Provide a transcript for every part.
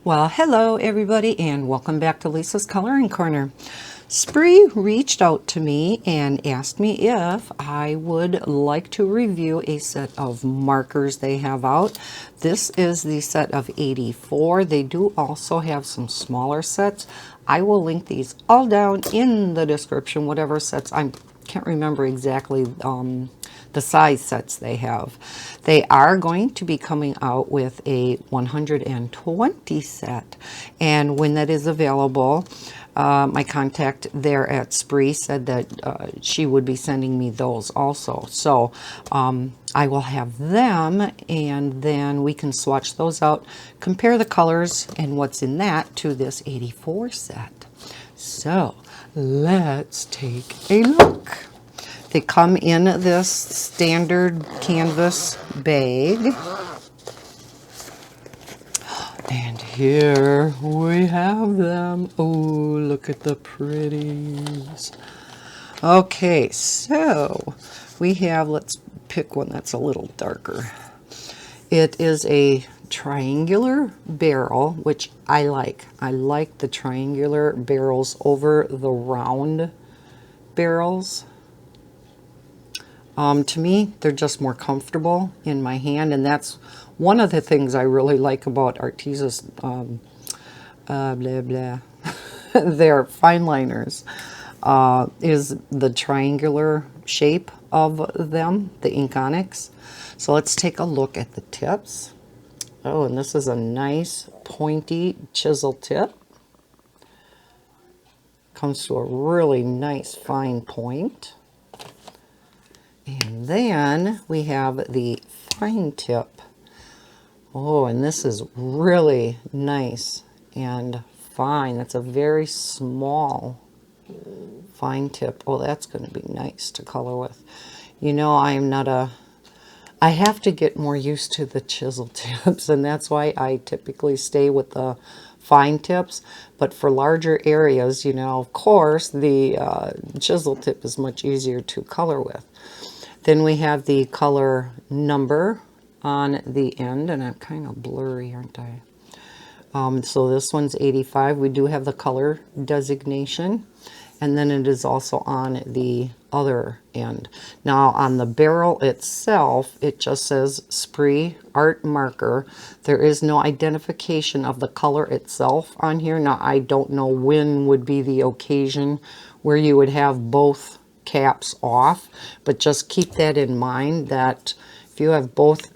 Well, hello everybody and welcome back to Lisa's Coloring Corner. Spreey reached out to me and asked me if I would like to review a set of markers they have out. This is the set of 84. They do also have some smaller sets. I will link these all down in the description, whatever sets. I can't remember exactly the size sets they have. They are going to be coming out with a 120 set, and when that is available, my contact there at Spreey said that she would be sending me those also. So I will have them, and then we can swatch those out, compare the colors and what's in that to this 84 set. So let's take a look. They come in this standard canvas bag. And here we have them. Oh, look at the pretties. Okay, so we have, let's pick one that's a little darker. It is a triangular barrel, which I like. I like the triangular barrels over the round barrels. To me, they're just more comfortable in my hand, and that's one of the things I really like about Artesa's their fine liners, is the triangular shape of them, the ink onyx. So let's take a look at the tips. Oh, and this is a nice pointy chisel tip. Comes to a really nice fine point. And then we have the fine tip. Oh, and this is really nice and fine. That's a very small fine tip. Oh, that's going to be nice to color with. You know, I have to get more used to the chisel tips, and that's why I typically stay with the fine tips. But for larger areas, you know, of course, the chisel tip is much easier to color with. Then we have the color number on the end, and I'm kind of blurry, aren't I? So this one's 85. We do have the color designation, and then it is also on the other end. Now on the barrel itself, it just says Spreey Art Marker. There is no identification of the color itself on here. Now I don't know when would be the occasion where you would have both caps off, but just keep that in mind, that if you have both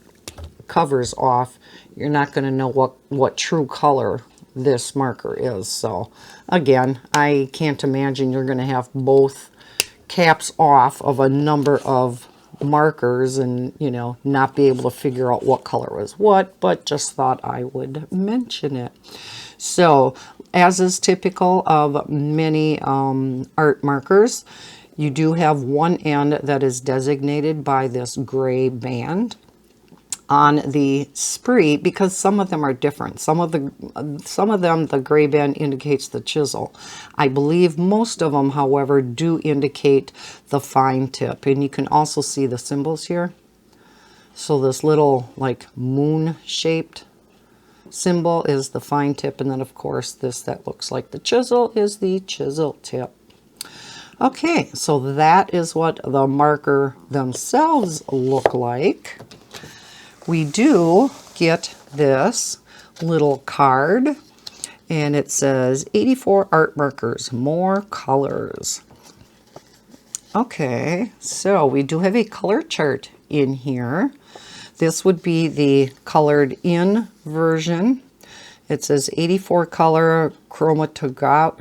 covers off, you're not going to know what true color this marker is. So again, I can't imagine you're going to have both caps off of a number of markers and, you know, not be able to figure out what color was what, but just thought I would mention it. So as is typical of many art markers, you do have one end that is designated by this gray band. On the Spreey, because some of them are different. Some of them, the gray band indicates the chisel. I believe most of them, however, do indicate the fine tip. And you can also see the symbols here. So this little like moon-shaped symbol is the fine tip. And then, of course, this that looks like the chisel is the chisel tip. Okay, so that is what the marker themselves look like. We do get this little card, and it says 84 art markers, more colors. Okay, so we do have a color chart in here. This would be the colored in version. It says 84 color chromatography.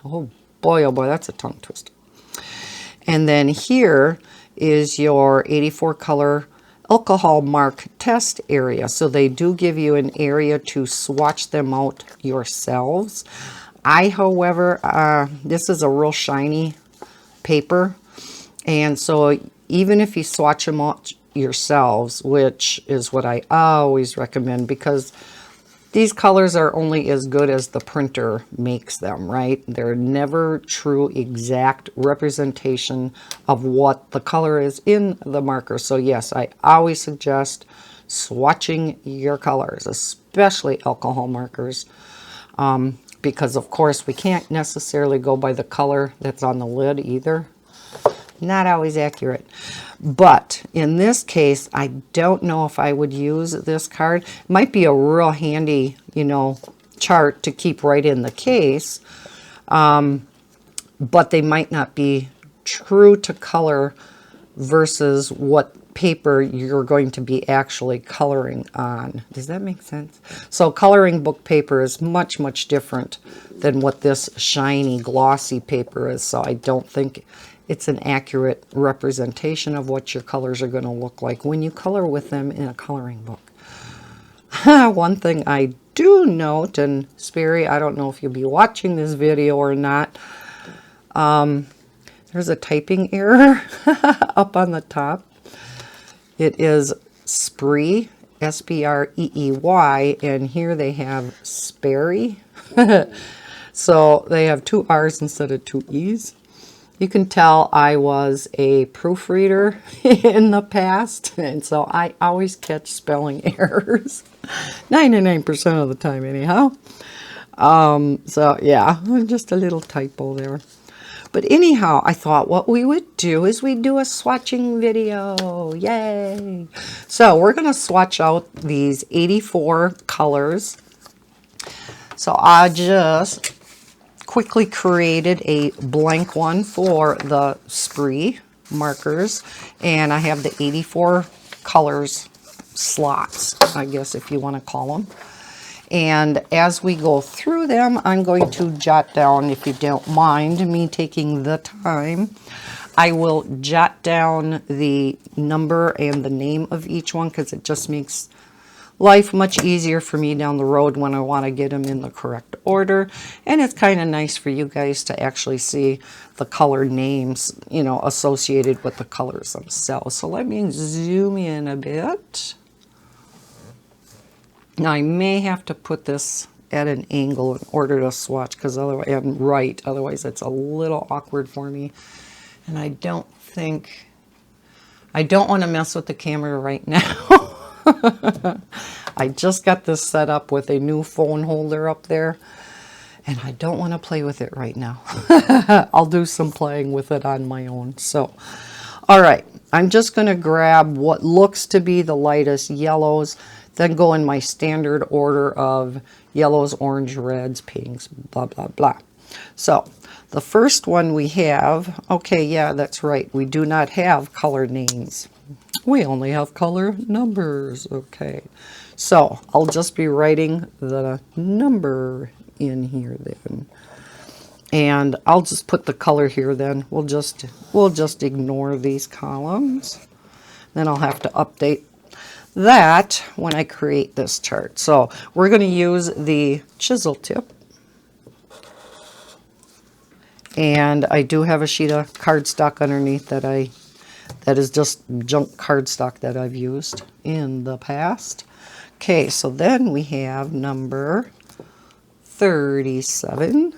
Oh boy, that's a tongue twister. And then here is your 84 color alcohol mark test area. So they do give you an area to swatch them out yourselves. However, this is a real shiny paper, and so even if you swatch them out yourselves, which is what I always recommend, because these colors are only as good as the printer makes them, right? They're never true exact representation of what the color is in the marker. So yes, I always suggest swatching your colors, especially alcohol markers. Because of course we can't necessarily go by the color that's on the lid either. Not always accurate. But in this case, I don't know if I would use this card. It might be a real handy, you know, chart to keep right in the case. But they might not be true to color versus what paper you're going to be actually coloring on. Does that make sense? So coloring book paper is much, much different than what this shiny, glossy paper is. So I don't think it's an accurate representation of what your colors are going to look like when you color with them in a coloring book. One thing I do note, and Spreey, I don't know if you'll be watching this video or not, there's a typing error up on the top. It is Spreey, S-P-R-E-E-Y, and here they have Spreey. So they have 2 R's instead of 2 E's. You can tell I was a proofreader in the past, and so I always catch spelling errors. 99% of the time anyhow. So yeah, just a little typo there. But anyhow, I thought what we would do is we'd do a swatching video. Yay! So we're going to swatch out these 84 colors. So I just quickly created a blank one for the Spreey markers. And I have the 84 colors slots, I guess if you want to call them. And as we go through them, I'm going to jot down, if you don't mind me taking the time, I will jot down the number and the name of each one because it just makes life much easier for me down the road when I want to get them in the correct order. And it's kind of nice for you guys to actually see the color names, you know, associated with the colors themselves. So let me zoom in a bit. Now I may have to put this at an angle in order to swatch because otherwise I'm right. Otherwise it's a little awkward for me. And I don't want to mess with the camera right now. I just got this set up with a new phone holder up there. And I don't want to play with it right now. I'll do some playing with it on my own. So, all right. I'm just going to grab what looks to be the lightest yellows. Then go in my standard order of yellows, orange, reds, pinks, blah, blah, blah. So the first one we have, okay, yeah, that's right. We do not have color names. We only have color numbers. Okay. So I'll just be writing the number in here then. And I'll just put the color here then. We'll just ignore these columns. Then I'll have to update that when I create this chart. So we're going to use the chisel tip. And I do have a sheet of cardstock underneath that is just junk cardstock that I've used in the past. Okay, so then we have number 37.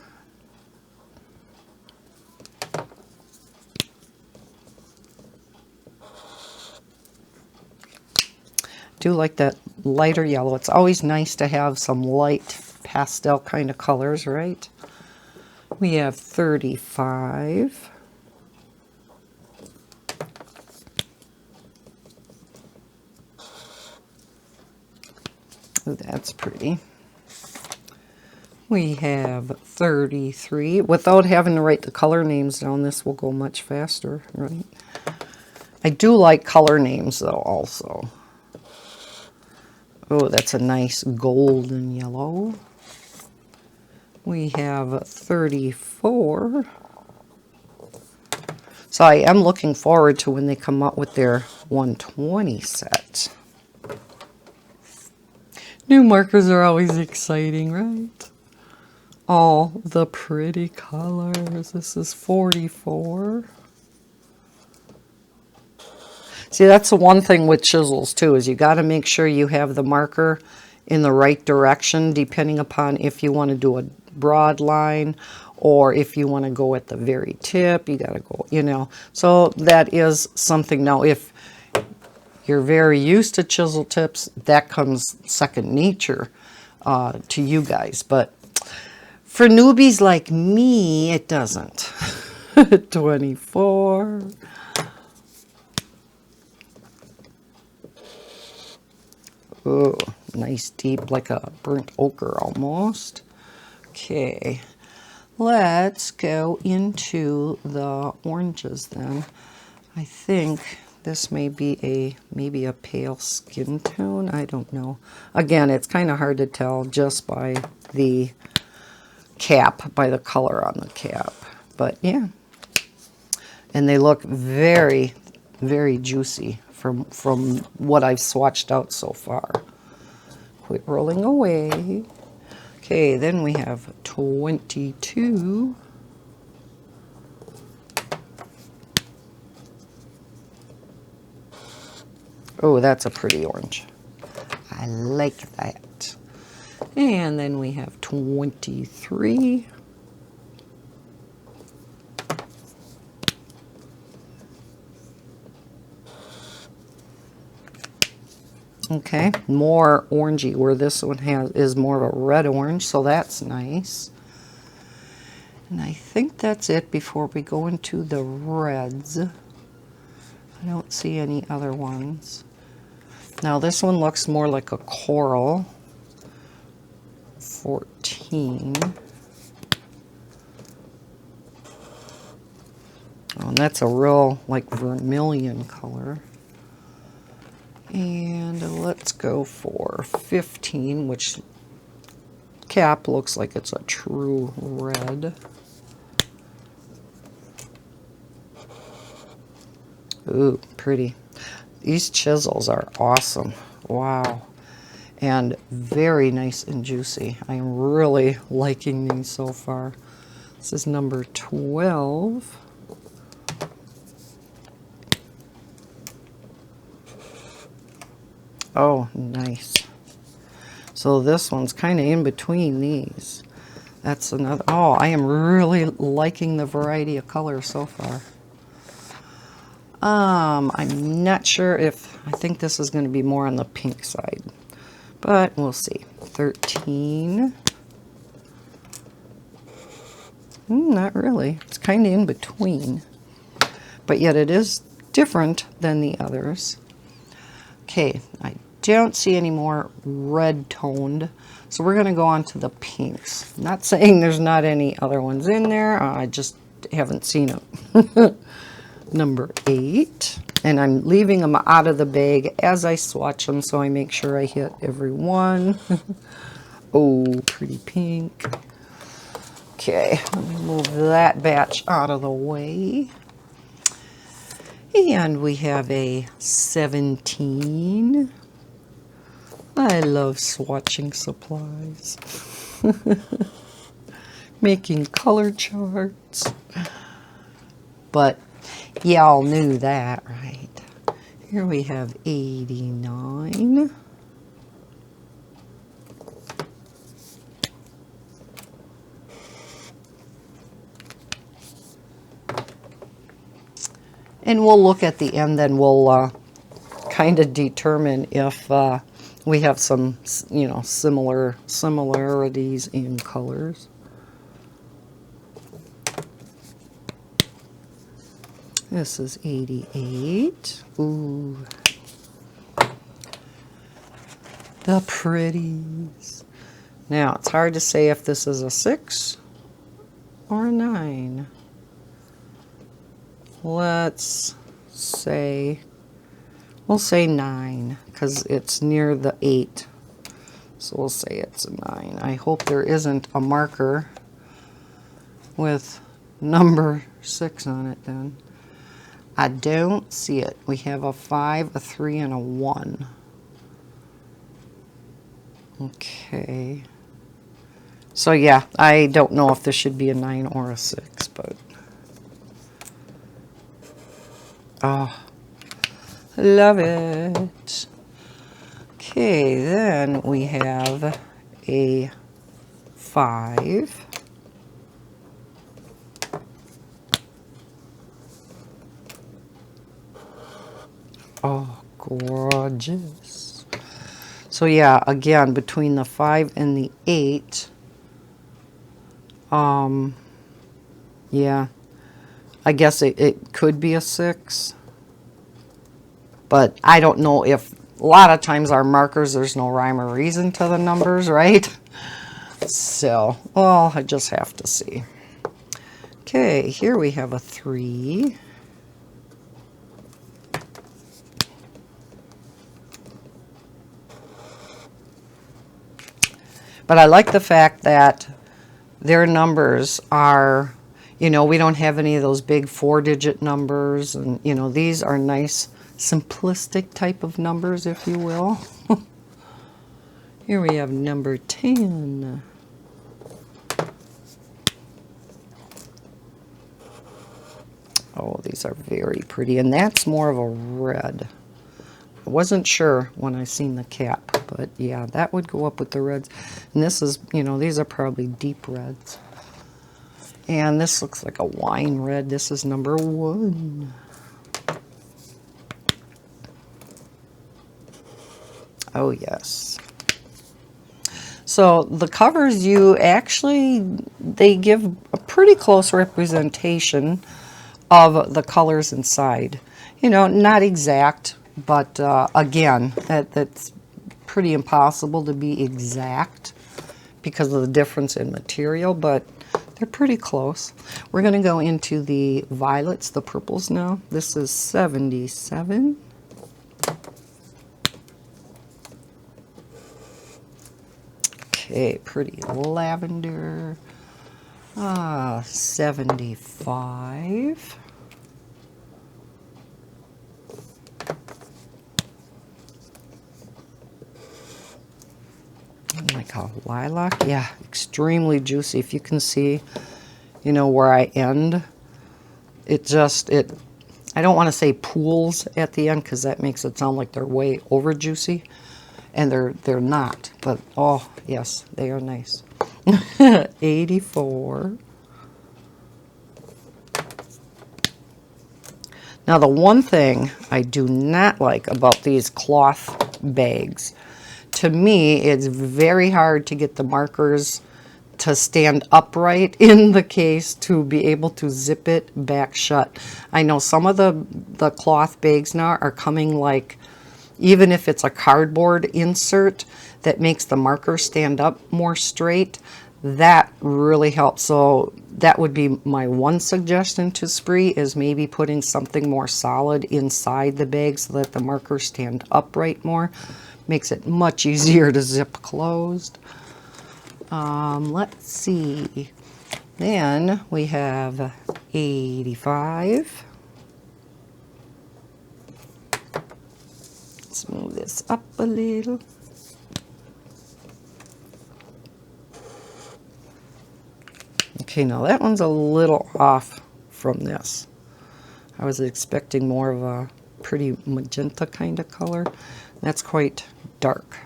Do like that lighter yellow. It's always nice to have some light pastel kind of colors, right? We have 35. Ooh, that's pretty. We have 33. Without having to write the color names down, this will go much faster, right? I do like color names though also. Oh, that's a nice golden yellow. We have 34. So I am looking forward to when they come up with their 120 set. New markers are always exciting, right? All the pretty colors. This is 44. See, that's the one thing with chisels too, is you got to make sure you have the marker in the right direction, depending upon if you want to do a broad line or if you want to go at the very tip. You got to go, you know. So that is something. Now, if you're very used to chisel tips, that comes second nature to you guys. But for newbies like me, it doesn't. 24. Oh, nice deep, like a burnt ochre almost. Okay, let's go into the oranges then. I think this may be maybe a pale skin tone. I don't know. Again, it's kind of hard to tell just by the cap, by the color on the cap. But yeah, and they look very, very juicy from what I've swatched out so far. Quit rolling away. Okay, then we have 22. Oh, that's a pretty orange. I like that. And then we have 23. Okay, more orangey, where this one is more of a red orange, so that's nice. And I think that's it before we go into the reds. I don't see any other ones. Now this one looks more like a coral. 14. Oh, and that's a real like vermilion color. And let's go for 15, which cap looks like it's a true red. Ooh, pretty. These chisels are awesome. Wow. And very nice and juicy. I am really liking these so far. This is number 12. Oh, nice. So this one's kind of in between these. That's another. Oh, I am really liking the variety of colors so far. I'm not sure if, I think this is going to be more on the pink side, but we'll see. 13. Not really. It's kind of in between, but yet it is different than the others. Okay, I don't see any more red toned, so we're going to go on to the pinks. Not saying there's not any other ones in there, I just haven't seen them. Number 8, and I'm leaving them out of the bag as I swatch them, so I make sure I hit every one. Oh, pretty pink. Okay, let me move that batch out of the way. And we have a 17. I love swatching supplies. Making color charts. But y'all knew that, right? Here we have 89. And we'll look at the end, then we'll kind of determine if we have some, you know, similarities in colors. This is 88. Ooh. The pretties. Now, it's hard to say if this is a 6 or a 9. Let's say, we'll say 9, because it's near the 8. So we'll say it's a 9. I hope there isn't a marker with number 6 on it then. I don't see it. We have a 5, a 3, and a 1. Okay. So yeah, I don't know if this should be a 9 or a 6, but... Oh, love it. Okay, then we have a 5. Oh, gorgeous. So yeah, again, between the 5 and the 8, yeah, I guess it could be a 6, but I don't know if, a lot of times our markers, there's no rhyme or reason to the numbers, right? So, well, I just have to see. Okay, here we have a 3. But I like the fact that their numbers are, you know, we don't have any of those big 4-digit numbers. And, you know, these are nice, simplistic type of numbers, if you will. Here we have number 10. Oh, these are very pretty. And that's more of a red. I wasn't sure when I seen the cap, but yeah, that would go up with the reds. And this is, you know, these are probably deep reds. And this looks like a wine red. This is number 1. Oh, yes. So the covers, they give a pretty close representation of the colors inside. You know, not exact, but again, that's pretty impossible to be exact because of the difference in material, but they're pretty close. We're going to go into the violets, the purples now. This is 77. Okay, pretty lavender. 75. Like a lilac. Yeah, extremely juicy. If you can see, you know, where I end, I don't want to say pools at the end because that makes it sound like they're way over juicy, and they're not. But oh yes, they are nice. 84. Now the one thing I do not like about these cloth bags, to me, it's very hard to get the markers to stand upright in the case to be able to zip it back shut. I know some of the cloth bags now are coming like, even if it's a cardboard insert that makes the marker stand up more straight, that really helps. So that would be my one suggestion to Spreey, is maybe putting something more solid inside the bag so that the markers stand upright more. Makes it much easier to zip closed. Let's see. Then we have 85. Let's move this up a little. Okay, now that one's a little off from this. I was expecting more of a pretty magenta kind of color. That's quite dark.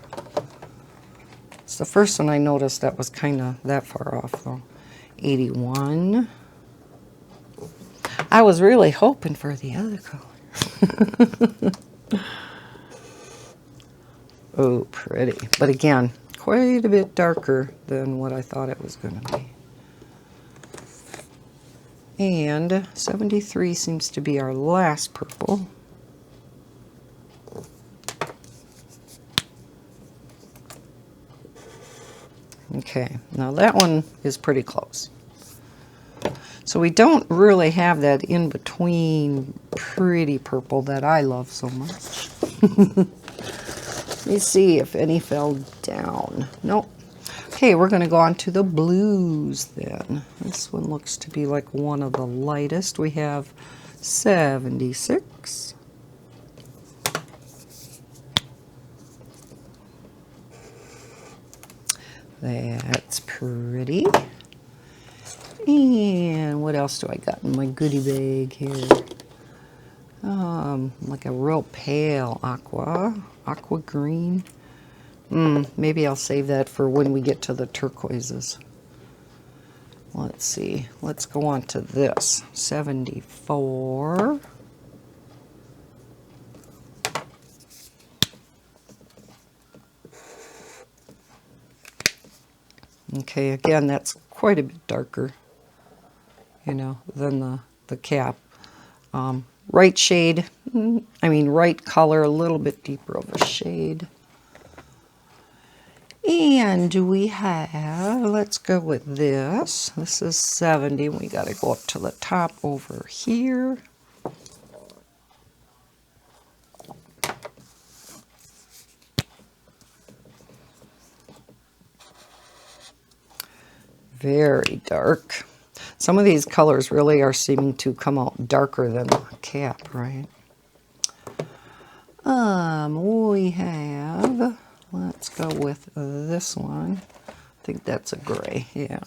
It's the first one I noticed that was kind of that far off though. 81. I was really hoping for the other color. Oh, pretty. But again, quite a bit darker than what I thought it was going to be. And 73 seems to be our last purple. Okay, now that one is pretty close. So we don't really have that in between pretty purple that I love so much. Let me see if any fell down. Nope. Okay, we're going to go on to the blues then. This one looks to be like one of the lightest. We have 76. That's pretty. And what else do I got in my goodie bag here? Like a real pale aqua green. Maybe I'll save that for when we get to the turquoises. Let's see. Let's go on to this. 74. Okay, again, that's quite a bit darker, you know, than the cap. Right shade, right color, a little bit deeper of a shade. And we have, let's go with this. This is 70. We got to go up to the top over here. Very dark. Some of these colors really are seeming to come out darker than the cap, right? We have, let's go with this one. I think that's a gray, yeah.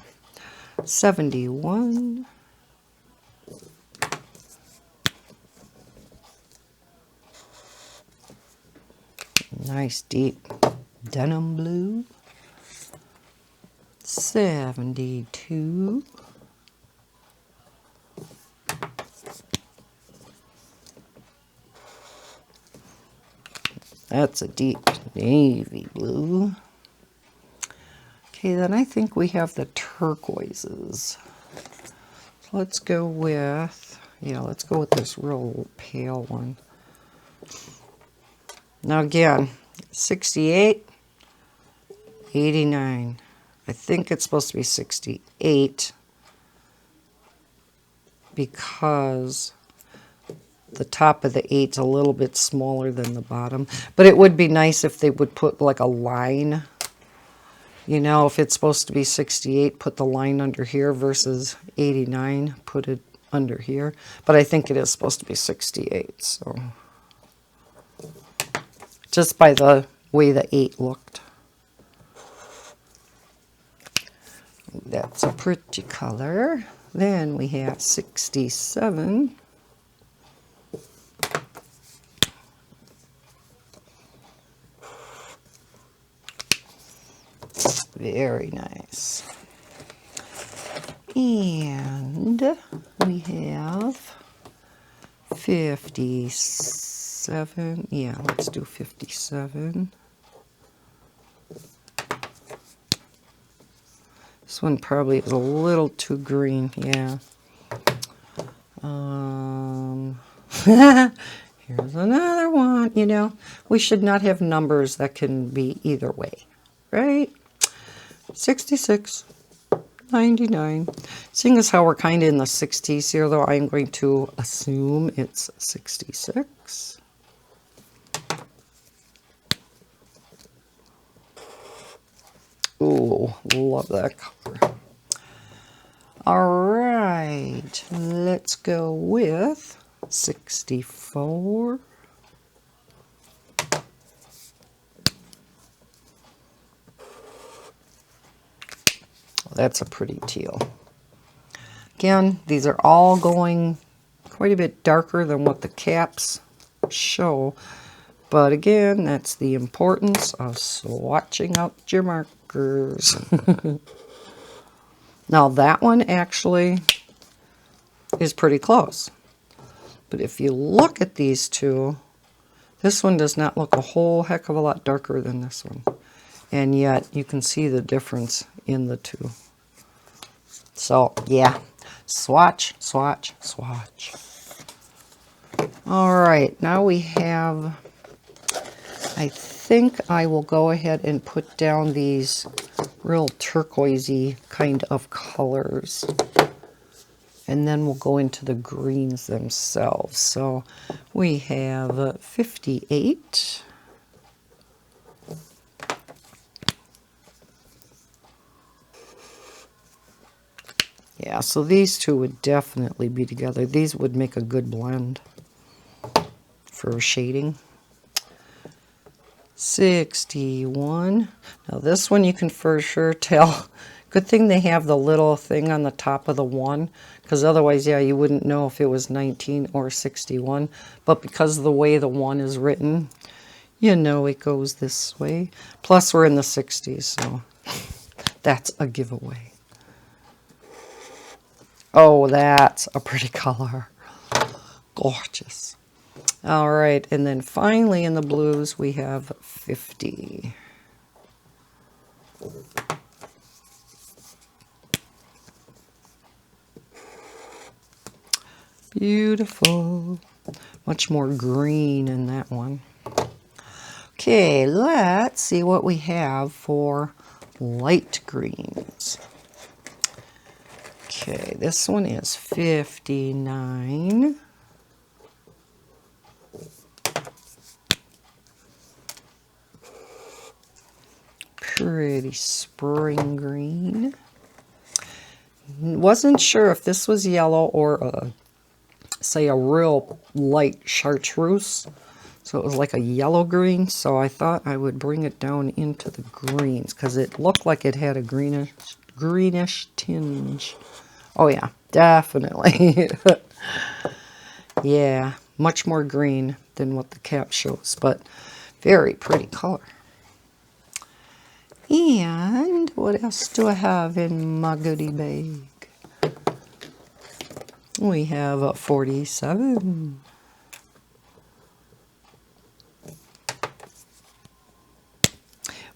71. Nice deep denim blue. 72. That's a deep navy blue. Okay, then I think we have the turquoises. So let's go with, let's go with this real pale one. Now again, 68, 89. I think it's supposed to be 68 because the top of the 8's a little bit smaller than the bottom. But it would be nice if they would put like a line. You know, if it's supposed to be 68, put the line under here versus 89, put it under here. But I think it is supposed to be 68, so. Just by the way the 8 looked. That's a pretty color. Then we have 67. Very nice. And we have 57. Yeah, let's do 57. This one probably is a little too green, yeah. Here's another one, you know. We should not have numbers that can be either way, right? 66, 99. Seeing as how we're kind of in the 60s here, though, I'm going to assume it's 66. Ooh, love that color. All right, let's go with 64. That's a pretty teal. Again, these are all going quite a bit darker than what the caps show. But again, that's the importance of swatching out your markers. Now that one actually is pretty close. But if you look at these two, this one does not look a whole heck of a lot darker than this one. And yet you can see the difference in the two. So yeah, swatch, swatch, swatch. All right, now we have, I think I will go ahead and put down these real turquoisey kind of colors. And then we'll go into the greens themselves. So we have 58. Yeah, so these two would definitely be together. These would make a good blend for shading. 61. Now this one you can for sure tell. Good thing they have the little thing on the top of the 1, because otherwise, yeah, you wouldn't know if it was 19 or 61. But because of the way the 1 is written, you know it goes this way. Plus, we're in the 60s, so that's a giveaway. Oh, that's a pretty color. Gorgeous. All right, and then finally in the blues, we have 50. Beautiful. Much more green in that one. Okay, let's see what we have for light greens. Okay, this one is 59. Pretty spring green. Wasn't sure if this was yellow or say a real light chartreuse. So it was like a yellow green, so I thought I would bring it down into the greens because it looked like it had a greenish tinge. Oh yeah, definitely. Yeah, much more green than what the cap shows, but very pretty color. And what else do I have in my goodie bag? We have a 47.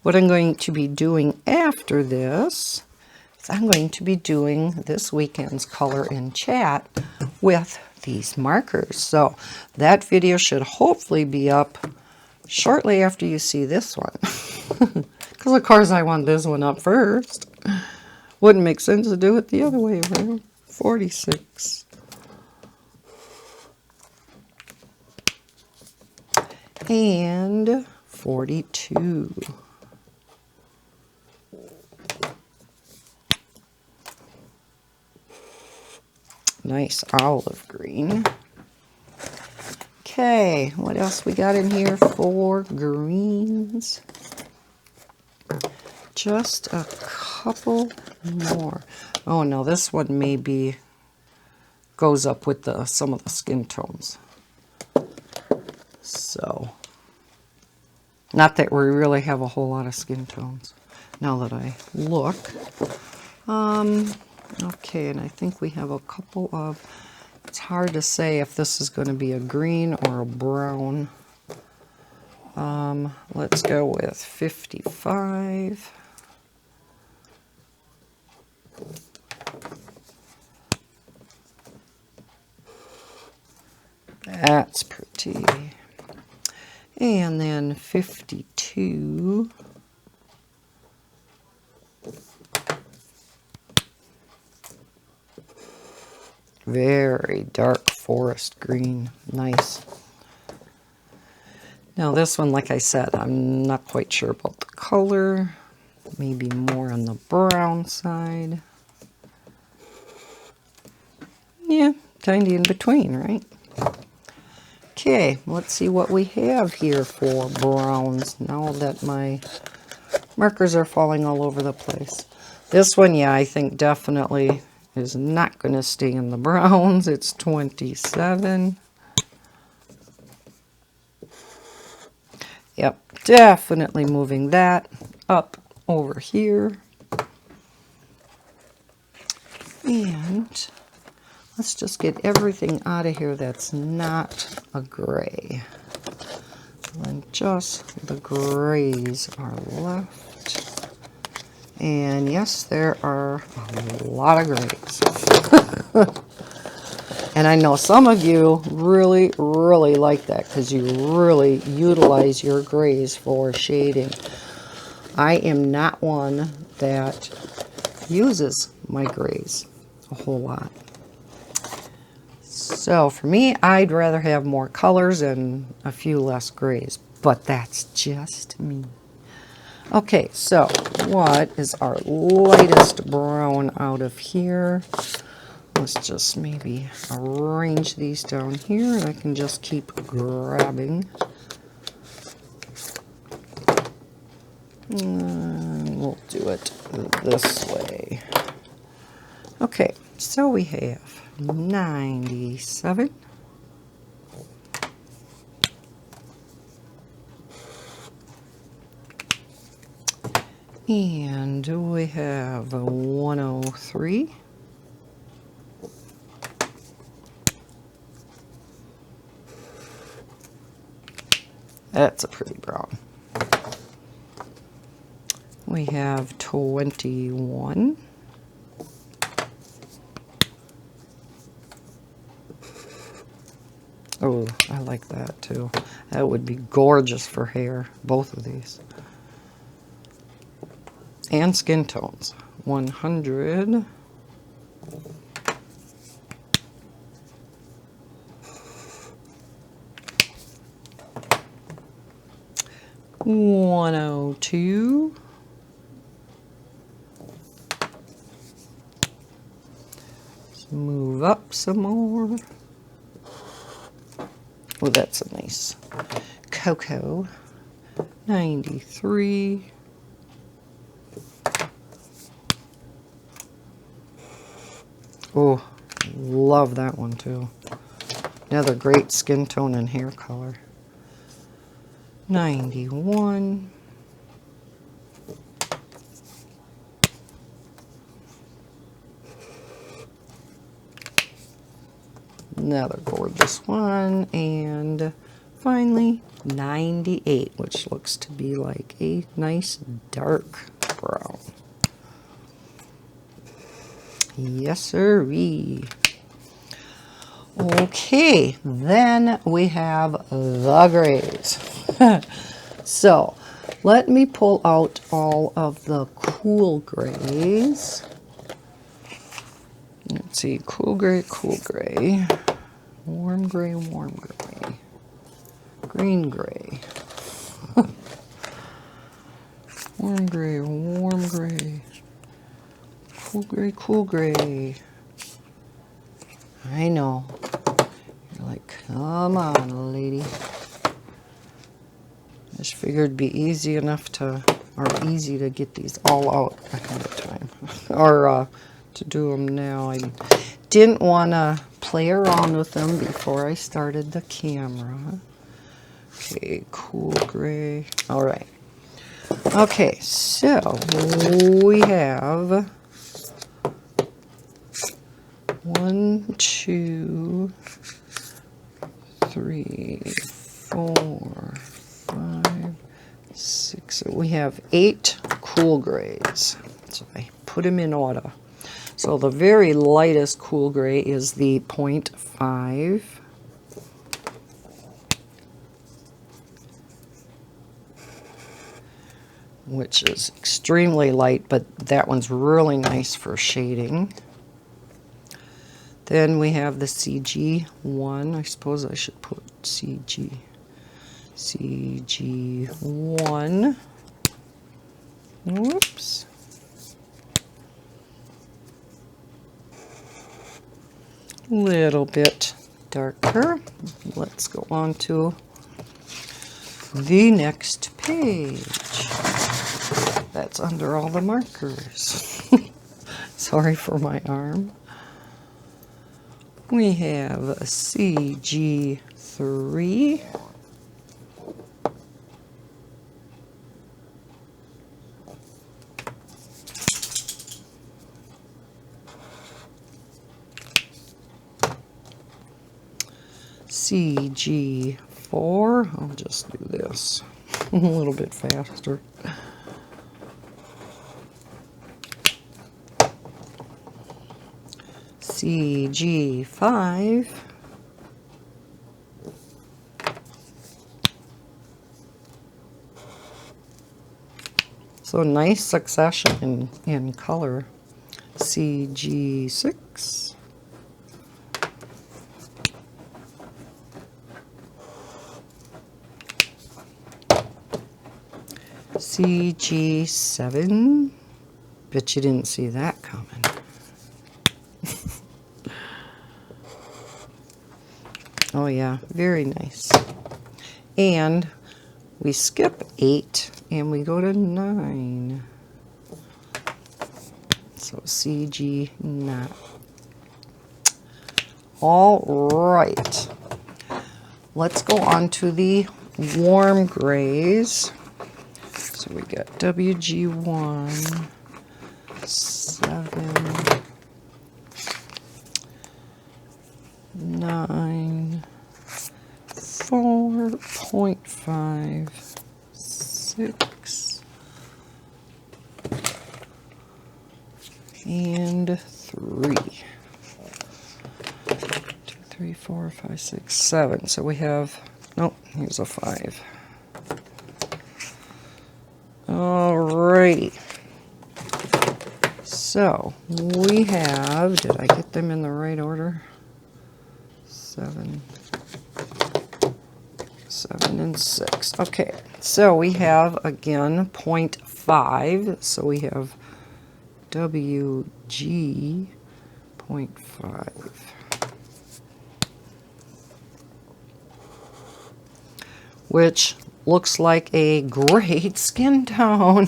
What I'm going to be doing after this is I'm going to be doing this weekend's color in chat with these markers. So that video should hopefully be up shortly after you see this one. Because of course I want this one up first. Wouldn't make sense to do it the other way around. 46. And 42. Nice olive green. Okay, what else we got in here for greens? Just a couple more. Oh no, this one maybe goes up with some of the skin tones. So, not that we really have a whole lot of skin tones, now that I look. Okay, and I think we have a couple of, it's hard to say if this is going to be a green or a brown. Let's go with 55. That's pretty. And then 52. Very dark forest green. Nice. Now this one, like I said, I'm not quite sure about the color. Maybe more on the brown side. Yeah, kind of in between, right? Okay, let's see what we have here for browns now that my markers are falling all over the place. This one, yeah, I think definitely is not going to stay in the browns. It's 27. Yep, definitely moving that up over here. And let's just get everything out of here that's not a gray. And just the grays are left. And yes, there are a lot of grays. And I know some of you really, really like that because you really utilize your grays for shading. I am not one that uses my grays a whole lot. So for me, I'd rather have more colors and a few less grays, but that's just me. Okay, so what is our lightest brown out of here? Let's just maybe arrange these down here and I can just keep grabbing. And we'll do it this way. Okay, so we have 97. And we have a 103. That's a pretty brown. We have 21. Oh, I like that too. That would be gorgeous for hair, both of these. And skin tones. 100. 102. Let's move up some more. Oh, that's a nice cocoa. 93. Oh, love that one too. Another great skin tone and hair color. 91. Another gorgeous one. And finally, 98, which looks to be like a nice dark brown. Yes, sirree. Okay, then we have the grays. So, let me pull out all of the cool grays. Let's see, cool gray, warm gray, green gray, warm gray, cool gray. I know. You're like, come on, lady. Just figured it'd be easy enough to, or easy to get these all out ahead of time. Or to do them now. I didn't want to play around with them before I started the camera. Okay, cool gray. All right. Okay, so we have 1, 2, 3, 4, 5, 6. So we have 8 cool grays. So I put them in order. So the very lightest cool gray is the 0.5. Which is extremely light, but that one's really nice for shading. Then we have the CG1. I suppose I should put CG1. Whoops. Little bit darker. Let's go on to the next page. That's under all the markers. Sorry for my arm. We have a CG3. CG4. I'll just do this a little bit faster. CG5. So nice succession in color. CG6. CG7. Bet you didn't see that coming. Oh yeah, very nice. And we skip 8 and we go to 9. So CG9. All right. Let's go on to the warm grays. So we got WG1, 7, 9, 4.5, 6, and 3. 2, 3, 4, 5, 6, 7. So we have, nope, here's a 5. Alrighty. So we have, did I get them in the right order? 7, 7, and 6. Okay, so we have again 0.5. So we have WG 0.5. Which looks like a great skin tone.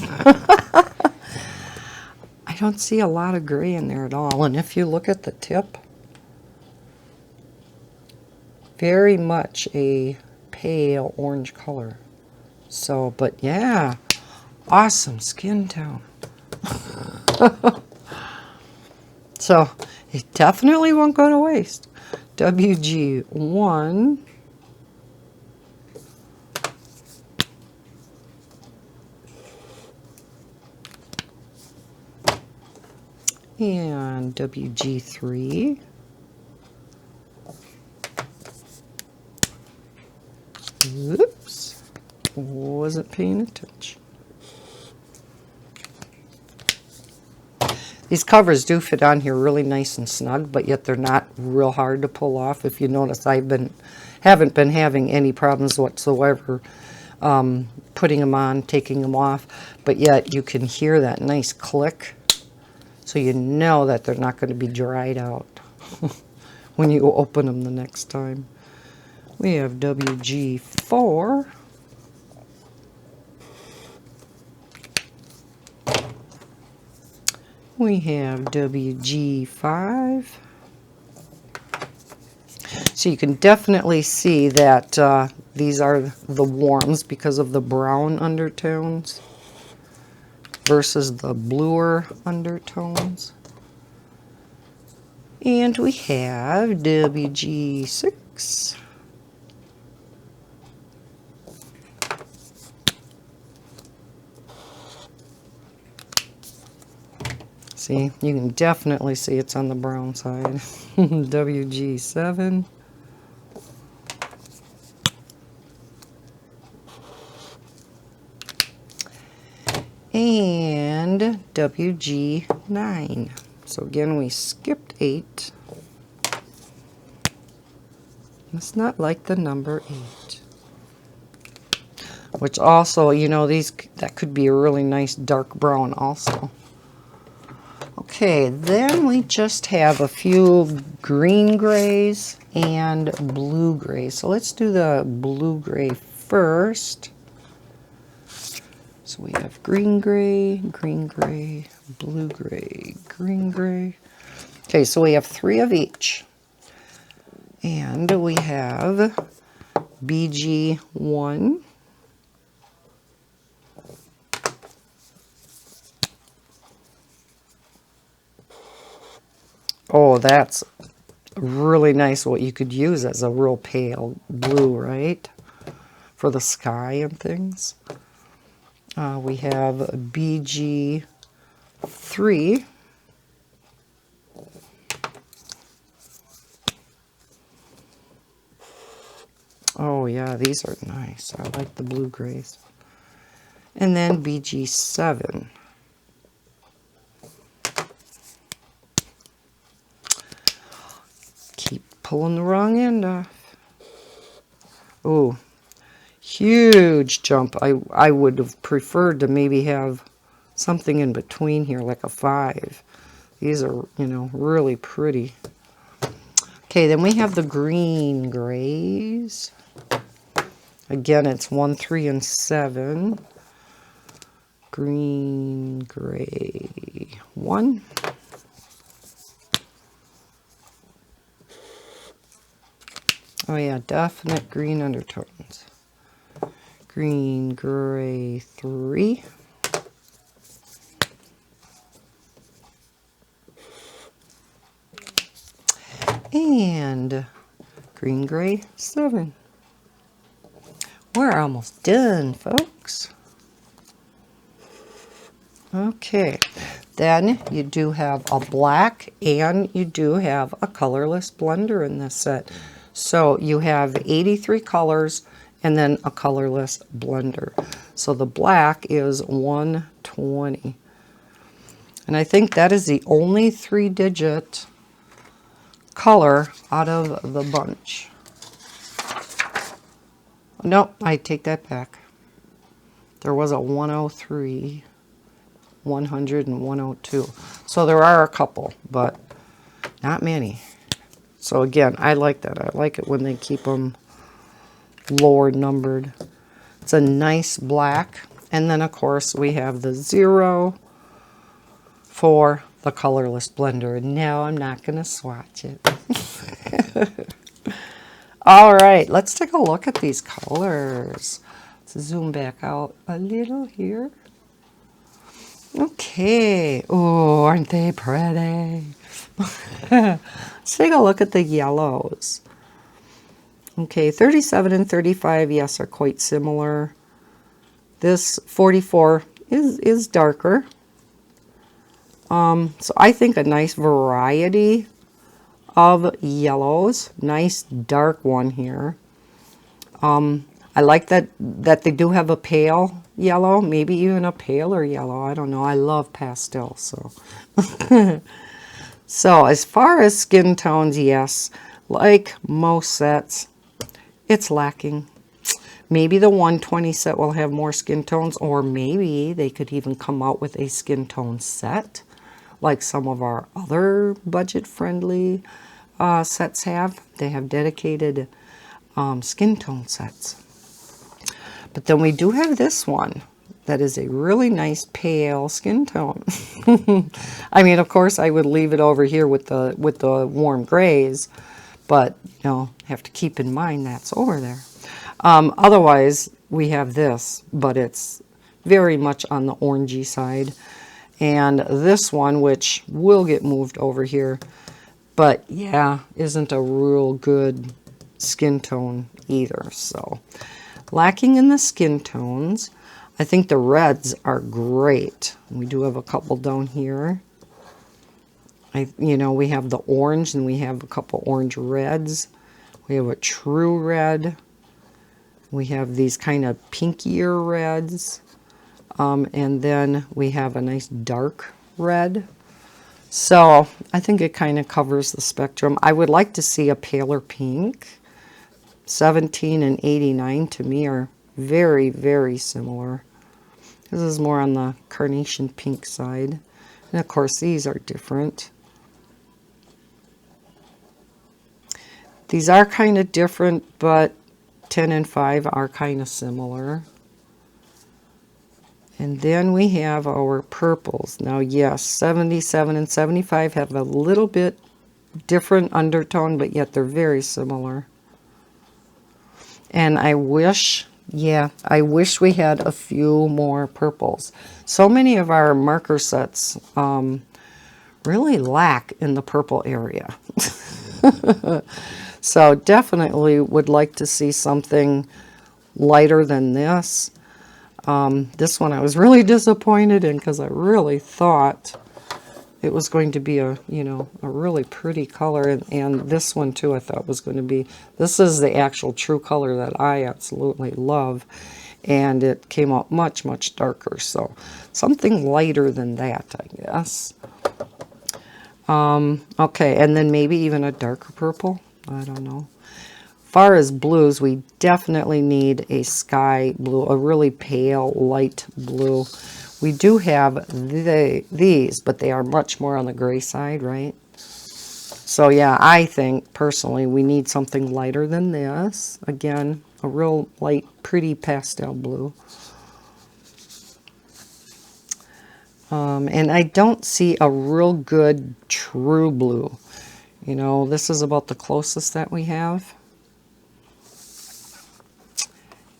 I don't see a lot of gray in there at all. And if you look at the tip, very much a pale orange color. So, but yeah, awesome skin tone. So, it definitely won't go to waste. WG1. And WG3. Oops, wasn't paying attention. These covers do fit on here really nice and snug, but yet they're not real hard to pull off. If you notice, haven't been having any problems whatsoever putting them on, taking them off, but yet you can hear that nice click. So you know that they're not going to be dried out when you open them the next time. We have WG4. We have WG5. So you can definitely see that these are the warms because of the brown undertones versus the bluer undertones. And we have WG6. See, you can definitely see it's on the brown side. WG7. And WG9. So again, we skipped 8. It's not like the number 8. Which also, you know, that could be a really nice dark brown also. Okay, then we just have a few green grays and blue grays. So let's do the blue gray first. So we have green gray, blue gray, green gray. Okay, so we have 3 of each. And we have BG1. Oh, that's really nice, what you could use as a real pale blue, right? For the sky and things. We have BG3. Oh yeah, these are nice. I like the blue grays. And then BG7. Keep pulling the wrong end off. Oh, huge jump. I would have preferred to maybe have something in between here, like a 5. These are, you know, really pretty. Okay, then we have the green grays. Again, it's 1, 3, and 7. Green gray 1. Oh yeah, definite green undertones. Green gray 3. And green gray 7. We're almost done, folks. Okay, Then you do have a black and you do have a colorless blender in this set. So you have 83 colors and then a colorless blender. So the black is 120. And I think that is the only 3-digit color out of the bunch. Nope, I take that back. There was a 103, 100, and 102. So there are a couple, but not many. So again, I like that. I like it when they keep them lower numbered. It's a nice black. And then, of course, we have the 0 for the colorless blender. No, I'm not going to swatch it. All right, let's take a look at these colors. Let's zoom back out a little here. Okay. Oh, aren't they pretty? Let's take a look at the yellows. Okay, 37 and 35, yes, are quite similar. This 44 is darker. So I think a nice variety of yellows. Nice dark one here. I like that they do have a pale yellow, maybe even a paler yellow. I don't know. I love pastel, so. So as far as skin tones, yes, like most sets, it's lacking. Maybe the 120 set will have more skin tones, or maybe they could even come out with a skin tone set, like some of our other budget-friendly sets have. They have dedicated skin tone sets. But then we do have this one that is a really nice pale skin tone. I mean, of course, I would leave it over here with the warm grays, but you know, have to keep in mind that's over there. Otherwise, we have this, but it's very much on the orangey side. And this one, which will get moved over here, but yeah, isn't a real good skin tone either. So, lacking in the skin tones. I think the reds are great. We do have a couple down here. You know, we have the orange and we have a couple orange reds. We have a true red. We have these kind of pinkier reds. And then we have a nice dark red. So I think it kind of covers the spectrum. I would like to see a paler pink. 17 and 89 to me are very, very similar. This is more on the carnation pink side. And of course, these are different. These are kind of different, but 10 and 5 are kind of similar. And then we have our purples. Now, yes, 77 and 75 have a little bit different undertone, but yet they're very similar. And I wish we had a few more purples. So many of our marker sets really lack in the purple area. So definitely would like to see something lighter than this. This one I was really disappointed in because I really thought it was going to be a really pretty color. And this one too I thought was going to be, this is the actual true color that I absolutely love. And it came out much, much darker. So something lighter than that, I guess. Okay, and then maybe even a darker purple. I don't know. As far as blues, we definitely need a sky blue, a really pale, light blue. We do have these, but they are much more on the gray side, right? So yeah, I think, personally, we need something lighter than this. Again, a real light, pretty pastel blue. And I don't see a real good true blue. You know, this is about the closest that we have.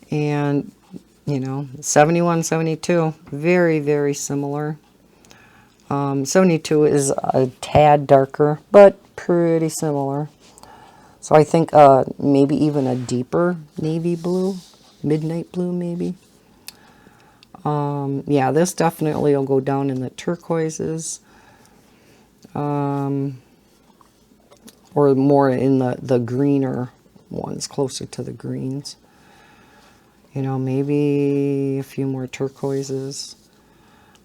And, you know, 71, 72, very, very similar. 72 is a tad darker, but pretty similar. So I think maybe even a deeper navy blue, midnight blue maybe. Yeah, this definitely will go down in the turquoises. Or more in the greener ones, closer to the greens. You know, maybe a few more turquoises.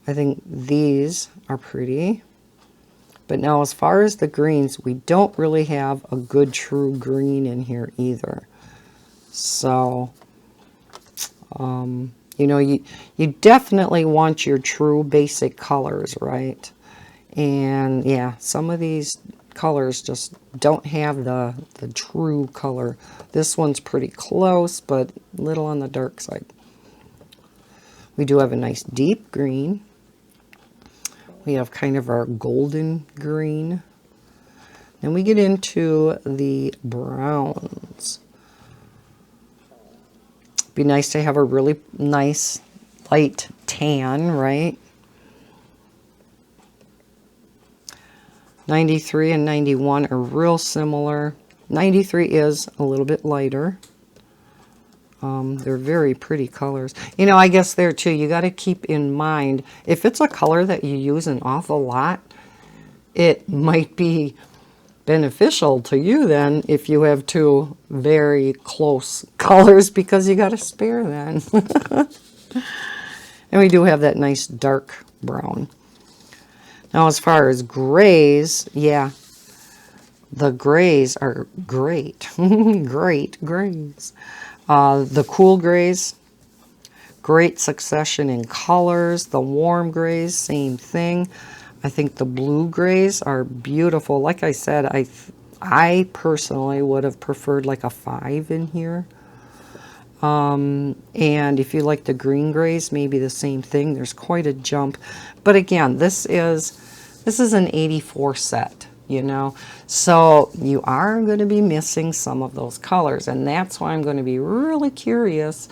I think these are pretty. But now as far as the greens, we don't really have a good true green in here either. So, you know, you definitely want your true basic colors, right? And yeah, some of these colors just don't have the true color. This one's pretty close, but a little on the dark side. We do have a nice deep green. We have kind of our golden green. Then we get into the browns. Be nice to have a really nice light tan, right? 93 and 91 are real similar. 93 is a little bit lighter. They're very pretty colors. You know, I guess there too, you got to keep in mind, if it's a color that you use an awful lot, it might be beneficial to you then if you have two very close colors, because you got to spare then. And we do have that nice dark brown. Now as far as grays, yeah, the grays are great. Great grays. The cool grays, great succession in colors. The warm grays, same thing. I think the blue grays are beautiful. Like I said, I personally would have preferred like a 5 in here. And if you like the green grays, maybe the same thing. There's quite a jump. But again, this is an 84 set, you know. So you are going to be missing some of those colors. And that's why I'm going to be really curious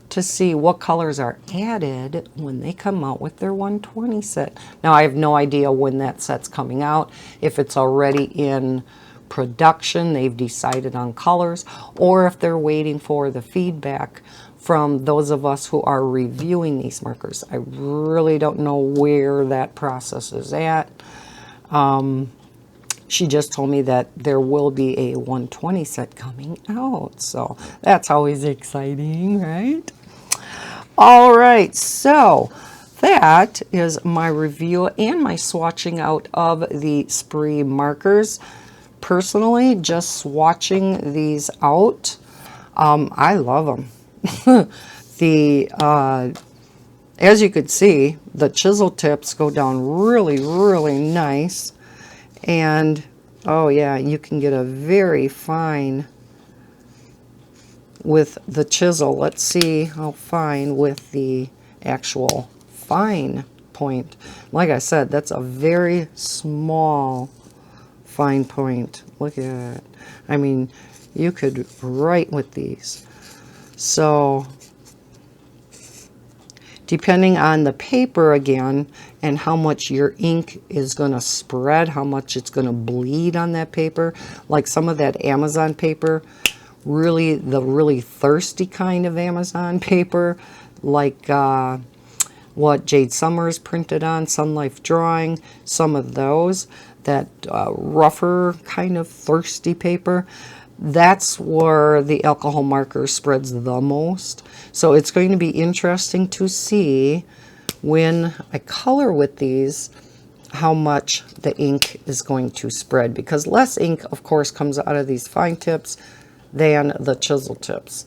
to see what colors are added when they come out with their 120 set. Now, I have no idea when that set's coming out, if it's already in production, they've decided on colors, or if they're waiting for the feedback from those of us who are reviewing these markers. I really don't know where that process is at. She just told me that there will be a 120 set coming out, so that's always exciting, right? All right, so that is my review and my swatching out of the Spreey markers. Personally, just swatching these out, I love them. As you could see, the chisel tips go down really, really nice. And, oh yeah, you can get a very fine with the chisel. Let's see how fine with the actual fine point. Like I said, that's a very small fine point. Look at that. I mean, you could write with these. So, depending on the paper again, and how much your ink is going to spread, how much it's going to bleed on that paper, like some of that Amazon paper, really, the really thirsty kind of Amazon paper, like what Jade Summers printed on, Sun Life Drawing, some of those, that rougher kind of thirsty paper, that's where the alcohol marker spreads the most. So it's going to be interesting to see when I color with these how much the ink is going to spread, because less ink of course comes out of these fine tips than the chisel tips.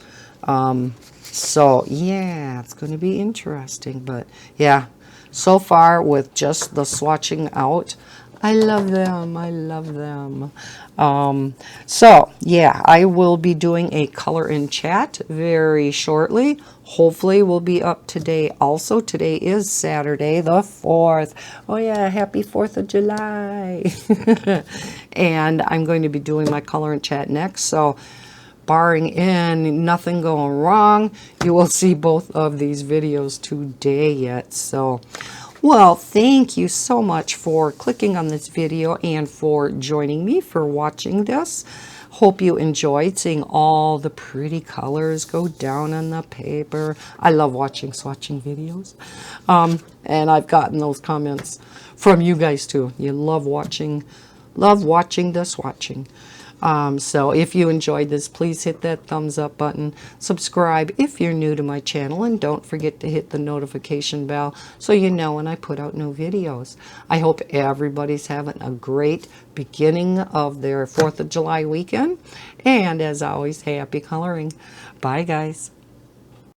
So yeah, it's going to be interesting. But yeah, so far with just the swatching out, I love them. I love them. So yeah, I will be doing a color in chat very shortly. Hopefully we'll be up today also. Today is Saturday the 4th. Oh yeah, happy 4th of July. And I'm going to be doing my color in chat next. So barring nothing going wrong, you will see both of these videos today yet. So, well, thank you so much for clicking on this video and for joining me for watching this. Hope you enjoyed seeing all the pretty colors go down on the paper. I love watching swatching videos. And I've gotten those comments from you guys too. You love watching the swatching. So if you enjoyed this, please hit that thumbs up button. Subscribe if you're new to my channel, and don't forget to hit the notification bell so you know when I put out new videos. I hope everybody's having a great beginning of their 4th of July weekend. And as always, happy coloring. Bye, guys.